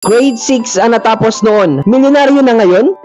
Grade 6 ang natapos noon. Milyonaryo na ngayon?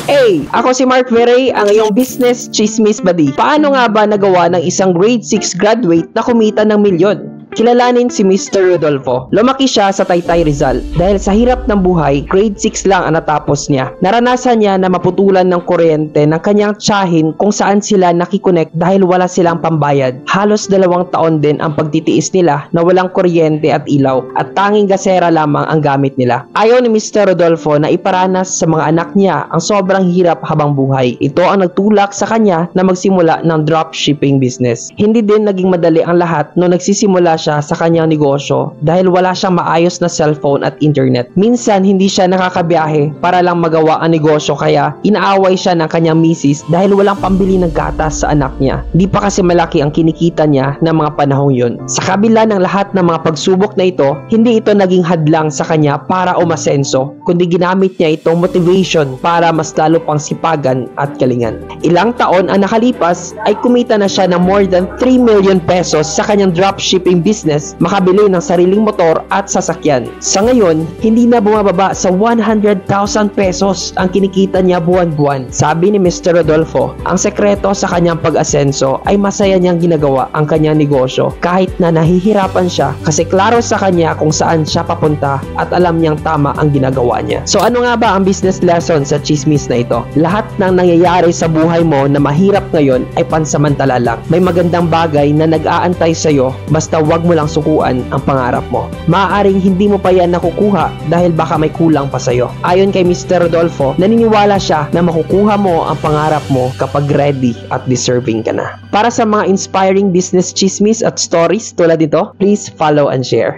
Hey, ako si Mark Verey, ang iyong business chismis buddy. Paano nga ba nagawa ng isang grade 6 graduate na kumita ng milyon? Kilalanin si Mr. Rodolfo. Lumaki siya sa Taytay, Rizal. Dahil sa hirap ng buhay, grade 6 lang ang natapos niya. Naranasan niya na maputulan ng kuryente ng kanyang tiyahin kung saan sila nakikonek dahil wala silang pambayad. Halos 2 taon din ang pagtitiis nila na walang kuryente at ilaw at tanging gasera lamang ang gamit nila. Ayaw ni Mr. Rodolfo na iparanas sa mga anak niya ang sobrang hirap habang buhay. Ito ang nagtulak sa kanya na magsimula ng dropshipping business. Hindi din naging madali ang lahat no nagsisimula siya sa kanyang negosyo dahil wala siyang maayos na cellphone at internet. Minsan hindi siya nakakabiyahe para lang magawa ang negosyo kaya inaaway siya ng kanyang misis dahil walang pambili ng gatas sa anak niya. Di pa kasi malaki ang kinikita niya ng mga panahong yun. Sa kabila ng lahat ng mga pagsubok na ito, hindi ito naging hadlang sa kanya para umasenso, kundi ginamit niya itong motivation para mas lalo pang sipagan at galingan. Ilang taon ang nakalipas ay kumita na siya ng more than 3 million pesos sa kanyang dropshipping business, makabili ng sariling motor at sasakyan. Sa ngayon, hindi na bumababa sa 100,000 pesos ang kinikita niya buwan-buwan. Sabi ni Mr. Rodolfo, ang sekreto sa kanyang pag-asenso ay masaya niyang ginagawa ang kanyang negosyo kahit na nahihirapan siya kasi klaro sa kanya kung saan siya papunta at alam niyang tama ang ginagawa niya. So ano nga ba ang business lesson sa chismis na ito? Lahat ng nangyayari sa buhay mo na mahirap ngayon ay pansamantala lang. May magandang bagay na nag-aantay sa'yo basta wag mo lang sukuan ang pangarap mo. Maaaring hindi mo pa yan nakukuha dahil baka may kulang pa sa'yo. Ayon kay Mr. Rodolfo, naniniwala siya na makukuha mo ang pangarap mo kapag ready at deserving ka na. Para sa mga inspiring business chismis at stories tulad nito, please follow and share.